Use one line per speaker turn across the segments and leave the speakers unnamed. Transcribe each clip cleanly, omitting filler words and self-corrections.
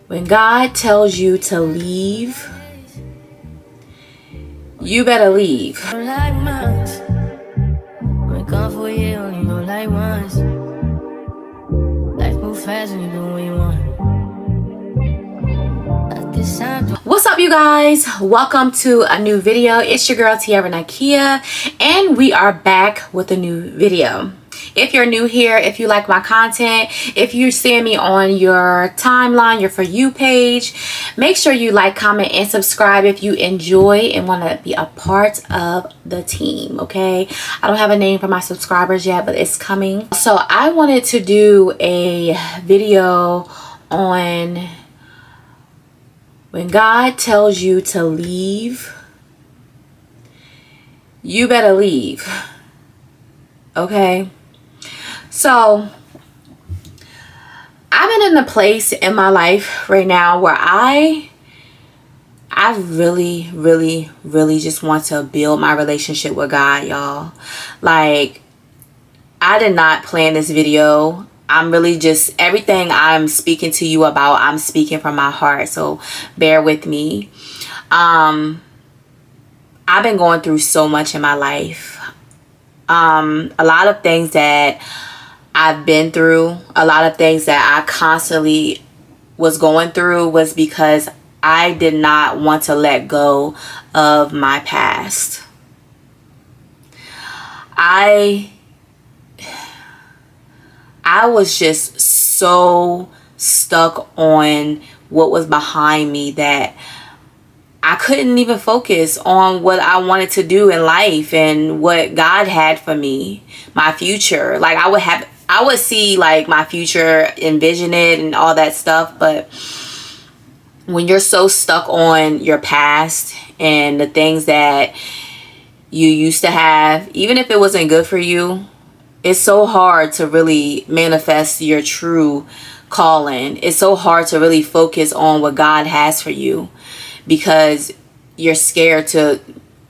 When God tells you to leave, you better leave.
Like months. When gone for a year, only know like once. Life move fast when you do what you want.
What's up, you guys? Welcome to a new video. It's your girl Tiara Nakia, and we are back with a new video. If you're new here, if you like my content, if you're seeing me on your timeline, your For You page, make sure you like, comment, and subscribe if you enjoy and want to be a part of the team, okay? I don't have a name for my subscribers yet, but it's coming. So I wanted to do a video on when God tells you to leave, you better leave, okay? So I've been in a place in my life right now where I really just want to build my relationship with God, y'all. Like, I did not plan this video. I'm really just, everything I'm speaking to you about, I'm speaking from my heart. So bear with me. I've been going through so much in my life. A lot of things that I've been through, a lot of things that I constantly was going through was because I did not want to let go of my past. I was just so stuck on what was behind me that I couldn't even focus on what I wanted to do in life and what God had for me, my future. Like, I would see like my future, envision it and all that stuff, but when you're so stuck on your past and the things that you used to have, even if it wasn't good for you, it's so hard to really manifest your true calling. It's so hard to really focus on what God has for you because you're scared of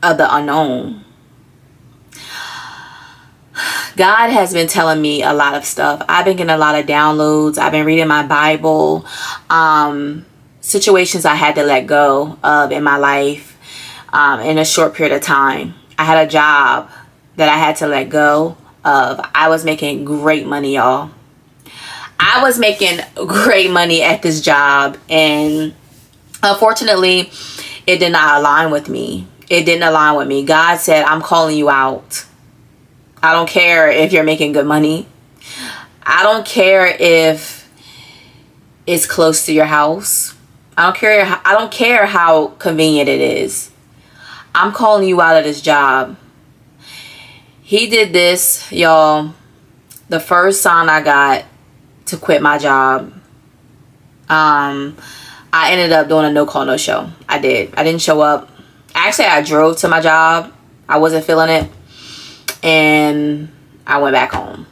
the unknown. God has been telling me a lot of stuff. I've been getting a lot of downloads. I've been reading my Bible. Situations I had to let go of in my life in a short period of time. I had a job that I had to let go of. I was making great money, y'all. I was making great money at this job, and unfortunately, it did not align with me. It didn't align with me. God said, I'm calling you out. I don't care if you're making good money. I don't care if it's close to your house. I don't care how convenient it is. I'm calling you out of this job. He did this, y'all. The first sign I got to quit my job, I ended up doing a no call, no show. I didn't show up. Actually, I drove to my job. I wasn't feeling it. And I went back home.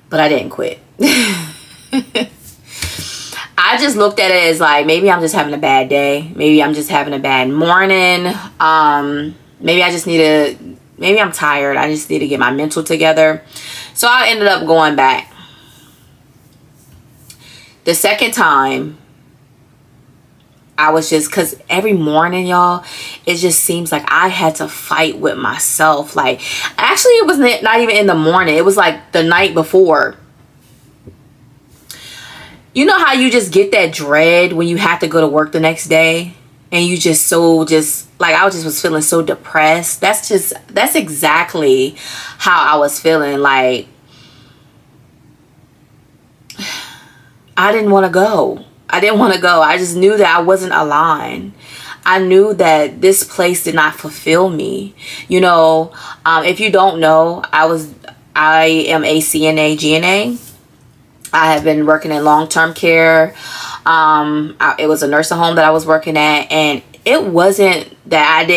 But I didn't quit. I just looked at it as like, maybe I'm just having a bad day. Maybe I'm just having a bad morning. Maybe I'm tired. I just need to get my mental together. So I ended up going back. The second time, I was just, because every morning, y'all, it just seems like I had to fight with myself. Like, actually, it was not even in the morning. It was like the night before. You know how you just get that dread when you have to go to work the next day? And you just like, I just was feeling so depressed. That's exactly how I was feeling. Like, I didn't want to go. I didn't want to go. I just knew that I wasn't aligned. I knew that this place did not fulfill me. You know, if you don't know, I am a CNA, GNA. I have been working in long-term care. It was a nursing home that I was working at, and it wasn't that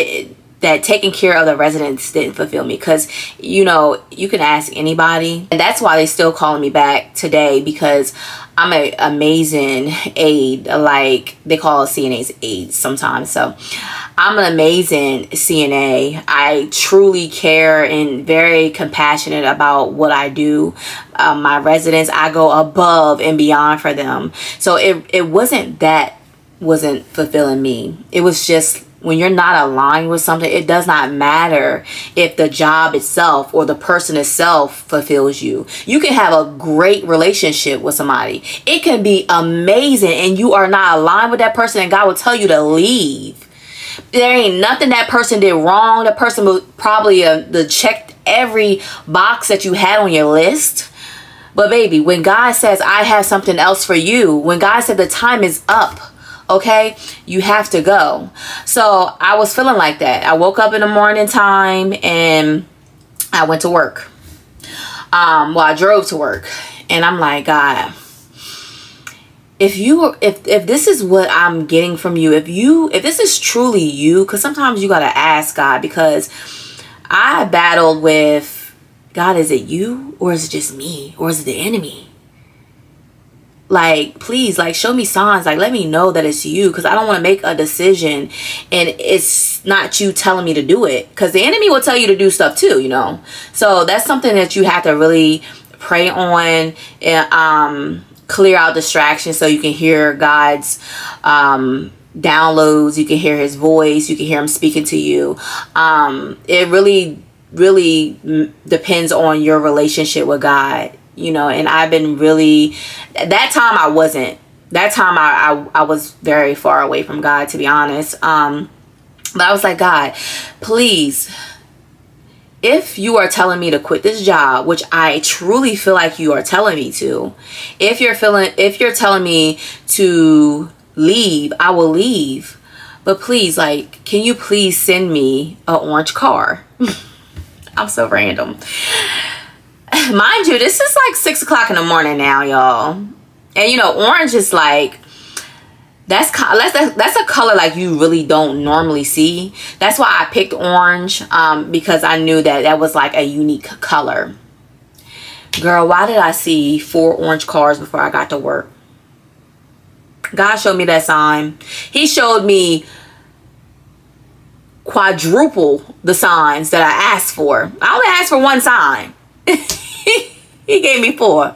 that taking care of the residents didn't fulfill me. Because, you know, you can ask anybody, and that's why they still calling me back today, because I'm an amazing aide. Like, they call CNAs aides sometimes. So I'm an amazing CNA. I truly care and very compassionate about what I do. My residents, I go above and beyond for them. So it wasn't that wasn't fulfilling me. It was just, when you're not aligned with something, it does not matter if the job itself or the person itself fulfills you. You can have a great relationship with somebody. It can be amazing, and you are not aligned with that person, and God will tell you to leave. There ain't nothing that person did wrong. The person will probably checked every box that you had on your list. But baby, when God says, I have something else for you, when God said the time is up, okay, you have to go. So I was feeling like that. I woke up in the morning time and I went to work. Well, I drove to work, and I'm like, God, if this is what I'm getting from you, if this is truly you, because sometimes you got to ask God, because I battled with, God, is it you, or is it just me, or is it the enemy? Like, please, like, show me signs. Like, let me know that it's you, because I don't want to make a decision and it's not you telling me to do it, because the enemy will tell you to do stuff too, you know. So that's something that you have to really pray on, and clear out distractions so you can hear God's downloads. You can hear his voice. You can hear him speaking to you. It really depends on your relationship with God. You know, and I've been really, that time I wasn't. That time I was very far away from God, to be honest. But I was like, God, please, if you are telling me to quit this job, which I truly feel like you are telling me to, if you're telling me to leave, I will leave. But please, like, can you please send me an orange car? I'm so random. Mind you, this is like 6 o'clock in the morning now, y'all. And you know, orange is like, that's a color like you really don't normally see. That's why I picked orange, because I knew that that was like a unique color. Girl, why did I see 4 orange cars before I got to work? God showed me that sign. He showed me quadruple the signs that I asked for. I only asked for 1 sign. He gave me 4.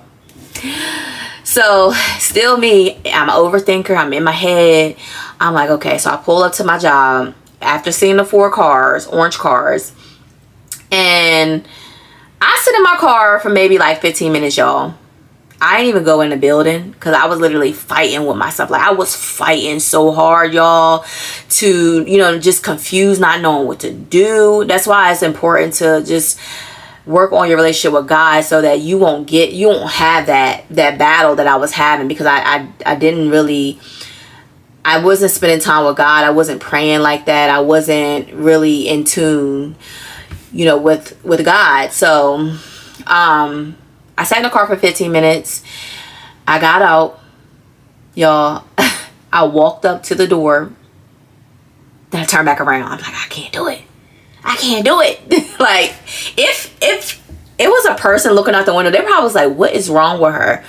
So still me, I'm an overthinker. I'm in my head. I'm like, okay, so I pull up to my job after seeing the 4 cars, orange cars, and I sit in my car for maybe like 15 minutes, y'all. I didn't even go in the building, because I was literally fighting with myself. Like, I was fighting so hard, y'all, to, you know, just confused, not knowing what to do. That's why it's important to just work on your relationship with God, so that you won't have that battle that I was having, because I wasn't spending time with God. I wasn't praying like that. I wasn't really in tune, you know, with God. So I sat in the car for 15 minutes. I got out, y'all. I walked up to the door, then I turned back around. I'm like, I can't do it. I can't do it. Like, if it was a person looking out the window, they probably was like, what is wrong with her?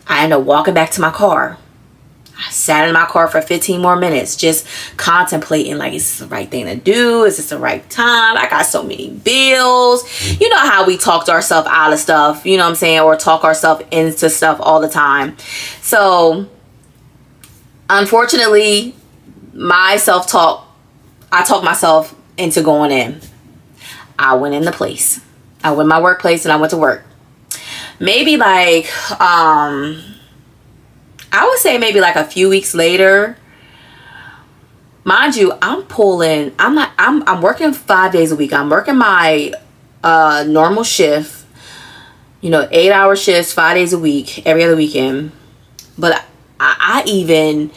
I ended up walking back to my car. I sat in my car for 15 more minutes, just contemplating, like, is this the right thing to do? Is this the right time? I got so many bills. You know how we talk to ourselves out of stuff, you know what I'm saying? Or talk ourselves into stuff all the time. So, unfortunately, my self-talk, I talked myself into going in. I went in the place. I went to my workplace and I went to work. Maybe like, I would say maybe like a few weeks later. Mind you, I'm working 5 days a week. I'm working my normal shift, you know, 8-hour shifts, 5 days a week, every other weekend. But I even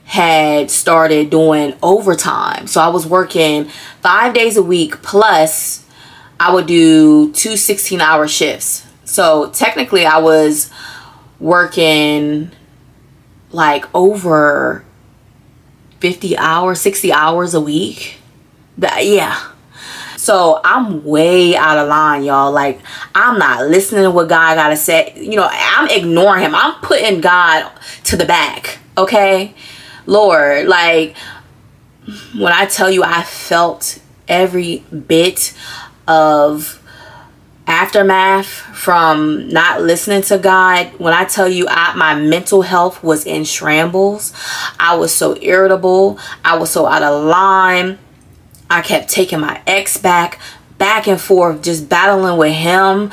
had started doing overtime. So I was working 5 days a week, plus I would do 2 16-hour shifts. So technically I was working like over 50 hours, 60 hours a week. Yeah. So I'm way out of line, y'all. Like, I'm not listening to what God gotta say. You know, I'm ignoring him. I'm putting God to the back. Okay? Lord, like, when I tell you I felt every bit of aftermath from not listening to God, when I tell you my mental health was in shambles, I was so irritable, I was so out of line. I kept taking my ex back and forth, just battling with him.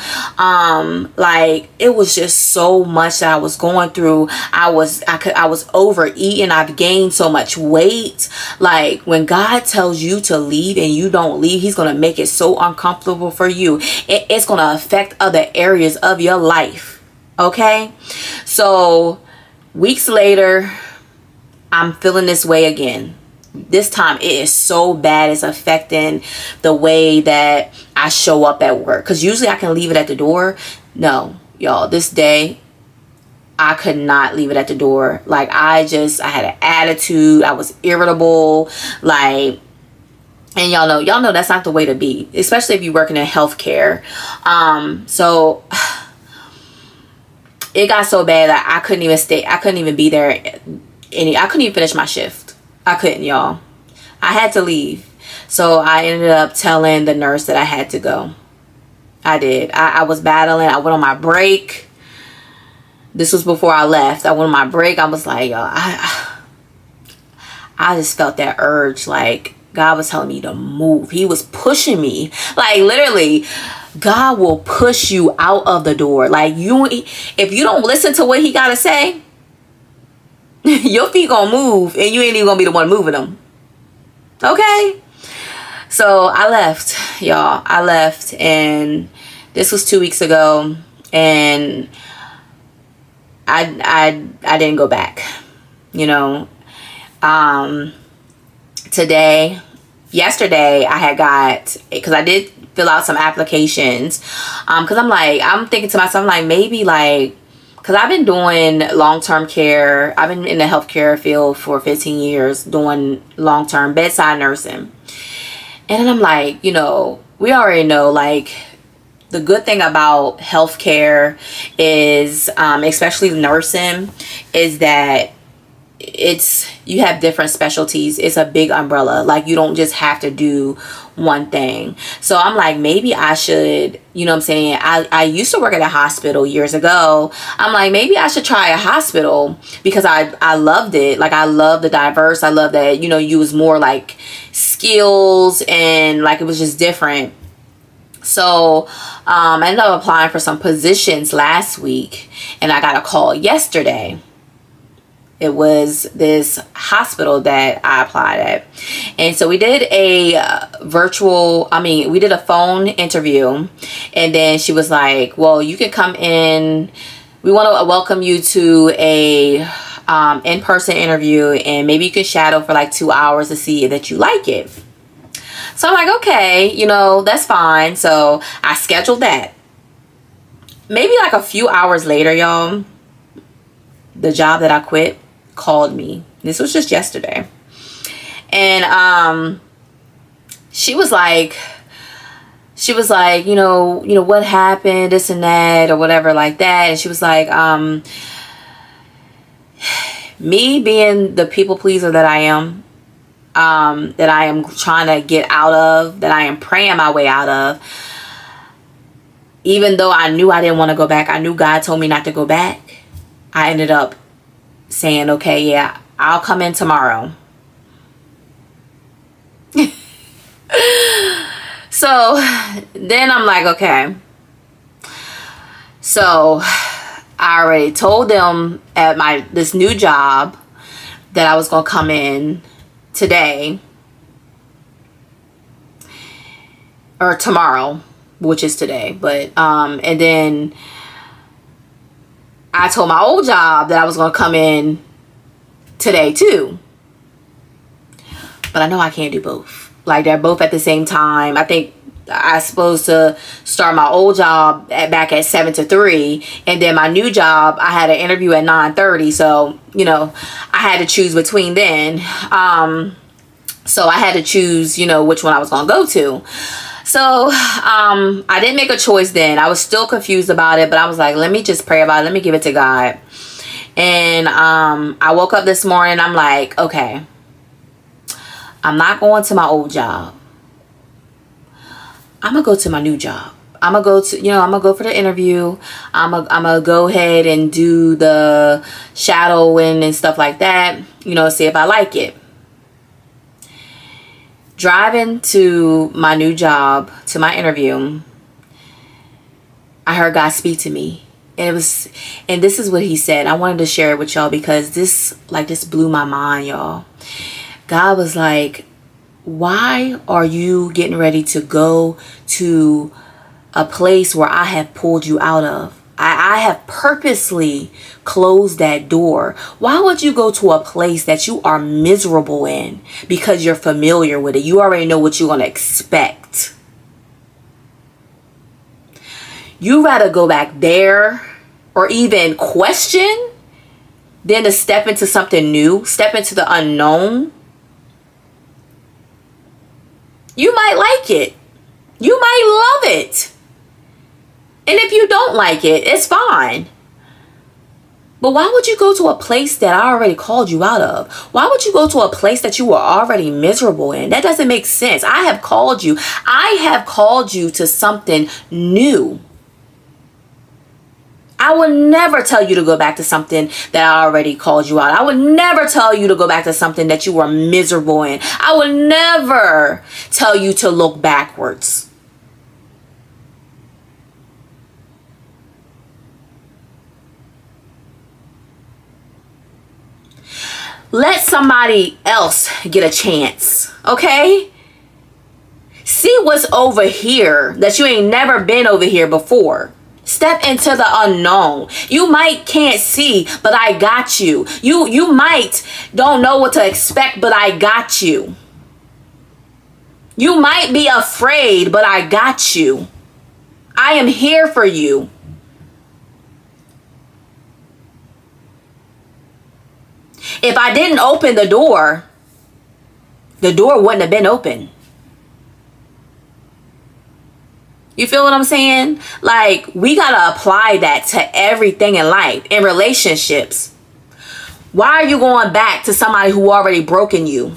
Like, it was just so much that I was going through. I was overeating. I've gained so much weight. Like, when God tells you to leave and you don't leave, he's going to make it so uncomfortable for you. It's going to affect other areas of your life. Okay? So, weeks later, I'm feeling this way again. This time it is so bad, it's affecting the way that I show up at work. Because usually I can leave it at the door. No, y'all, this day I could not leave it at the door. Like, I had an attitude. I was irritable. Like, and y'all know that's not the way to be, especially if you're working in healthcare. So it got so bad that I couldn't even stay. I couldn't even be there. I couldn't even finish my shift. I couldn't, y'all. I had to leave. So I ended up telling the nurse that I had to go. I did. I was battling. I went on my break. This was before I left. I went on my break. I was like, y'all, I just felt that urge. Like, God was telling me to move. He was pushing me. Like, literally, God will push you out of the door. Like, if you don't listen to what he got to say, your feet gonna move and you ain't even gonna be the one moving them. Okay? So I left, y'all. I left, and this was 2 weeks ago, and I didn't go back. You know, yesterday I had got, because I did fill out some applications, because I'm thinking to myself, I'm like, maybe, like, because I've been doing long-term care. I've been in the healthcare field for 15 years doing long-term bedside nursing. And then I'm like, you know, we already know, like, the good thing about healthcare is, especially nursing, is that you have different specialties. It's a big umbrella. Like, you don't just have to do one thing. So I'm like, maybe I should, you know what I'm saying? I used to work at a hospital years ago. I'm like, maybe I should try a hospital, because I loved it. Like, I love the diverse. I love that, you know, you was more like skills, and like, it was just different. So I ended up applying for some positions last week, and I got a call yesterday. It was this hospital that I applied at. And so we did a we did a phone interview. And then she was like, well, you can come in. We want to welcome you to a in-person interview, and maybe you can shadow for like 2 hours to see that you like it. So I'm like, okay, you know, that's fine. So I scheduled that. Maybe like a few hours later, y'all, the job that I quit called me. This was just yesterday. And she was like, you know what happened, this and that, or whatever like that. And she was like, me being the people pleaser that I am trying to get out of, that I am praying my way out of, even though I knew I didn't want to go back, I knew God told me not to go back, I ended up saying, okay, yeah, I'll come in tomorrow. So then I'm like, okay. So I already told them at this new job that I was gonna come in today or tomorrow, which is today. But and then I told my old job that I was gonna come in today too. But I know I can't do both. Like, they're both at the same time. I think I'm supposed to start my old job back at 7 to 3. And then my new job, I had an interview at 9:30. So, you know, I had to choose between then. So I had to choose, you know, which one I was going to go to. So I didn't make a choice then. I was still confused about it, but I was like, let me just pray about it. Let me give it to God. And I woke up this morning. I'm like, okay, I'm not going to my old job. I'm going to go to my new job. I'm going to go to, you know, I'm going to go for the interview. I'm going to go ahead and do the shadowing and stuff like that, you know, see if I like it. Driving to my new job, to my interview, I heard God speak to me. And this is what he said. I wanted to share it with y'all because this blew my mind, y'all. God was like, why are you getting ready to go to a place where I have pulled you out of? I have purposely closed that door. Why would you go to a place that you are miserable in because you're familiar with it? You already know what you're going to expect. You rather go back there or even question than to step into something new, step into the unknown. You might like it. You might love it. And if you don't like it, it's fine. But why would you go to a place that I already called you out of? Why would you go to a place that you were already miserable in? That doesn't make sense. I have called you. I have called you to something new. I would never tell you to go back to something that I already called you out. I would never tell you to go back to something that you were miserable in. I would never tell you to look backwards. Let somebody else get a chance, okay? See what's over here that you ain't never been over here before. Step into the unknown. You might can't see, but I got you. You might don't know what to expect, but I got you. You might be afraid, but I got you. I am here for you. If I didn't open the door wouldn't have been open. You feel what I'm saying? Like, we got to apply that to everything in life, in relationships. Why are you going back to somebody who already broken you?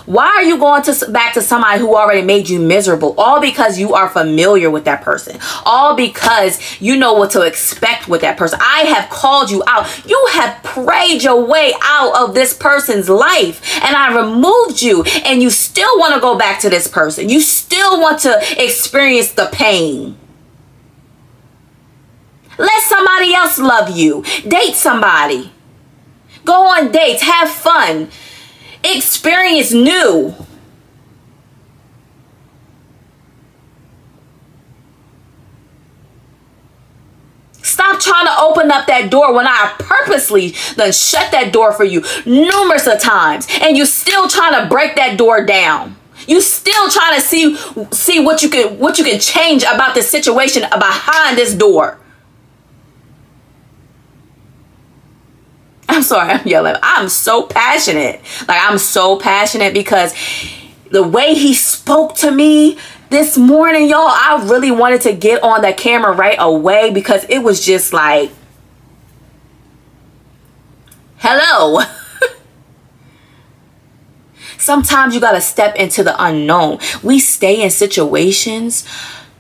Why are you going back to somebody who already made you miserable? All because you are familiar with that person. All because you know what to expect with that person. I have called you out. You have prayed your way out of this person's life. And I removed you. And you still want to go back to this person. You still want to experience the pain. Let somebody else love you. Date somebody. Go on dates. Have fun. Experience new. Stop trying to open up that door when I purposely done shut that door for you numerous of times, and you still trying to break that door down. You still trying to see what you can change about this situation behind this door. I'm sorry, I'm yelling. I'm so passionate. Like, I'm so passionate because the way he spoke to me this morning, y'all, I really wanted to get on the camera right away because it was just like, hello. Sometimes you got to step into the unknown. We stay in situations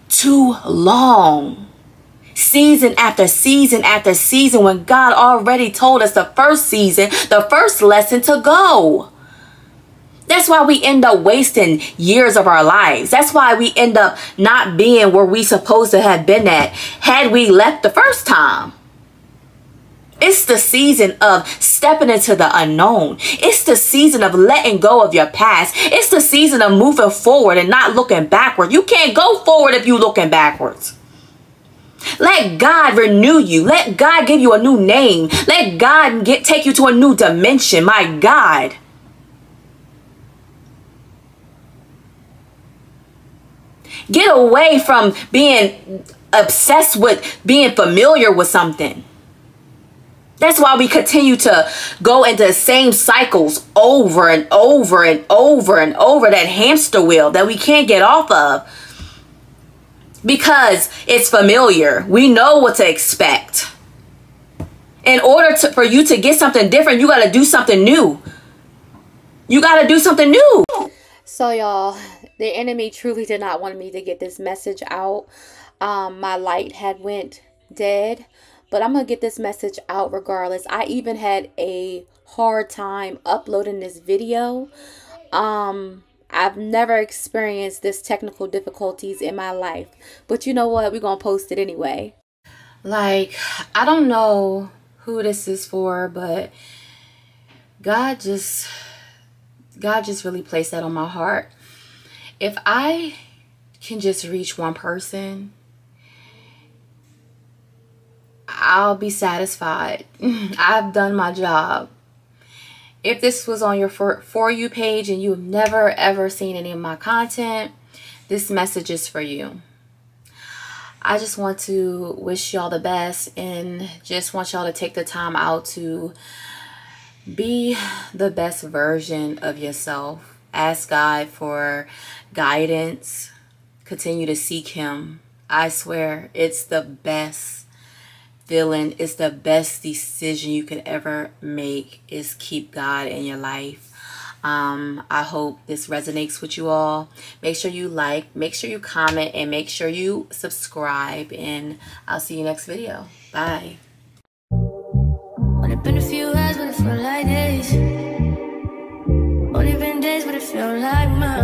too long. Season after season after season, when God already told us the first season, the first lesson to go. That's why we end up wasting years of our lives. That's why we end up not being where we supposed to have been at had we left the first time. It's the season of stepping into the unknown. It's the season of letting go of your past. It's the season of moving forward and not looking backward. You can't go forward if you're looking backwards. Let God renew you. Let God give you a new name. Let God take you to a new dimension. My God. Get away from being obsessed with being familiar with something. That's why we continue to go into the same cycles over and over and over and over, that hamster wheel that we can't get off of. Because it's familiar. We know what to expect. In order for you to get something different, you got to do something new. You got to do something new. So y'all, the enemy truly did not want me to get this message out. My light had went dead. But I'm going to get this message out regardless. I even had a hard time uploading this video. I've never experienced this technical difficulties in my life. But you know what? We're going to post it anyway. Like, I don't know who this is for, but God just really placed that on my heart. If I can just reach one person, I'll be satisfied. I've done my job. If this was on your For You page and you've never ever seen any of my content, this message is for you. I just want to wish y'all the best and just want y'all to take the time out to be the best version of yourself. Ask God for guidance. Continue to seek Him. I swear it's the best feeling. It's the best decision you could ever make, is keep God in your life. I hope this resonates with you all. Make sure you like, make sure you comment, and make sure you subscribe, and I'll see you next video. Bye.
Only been a few hours, but it felt like days. Only been days, but it felt like months.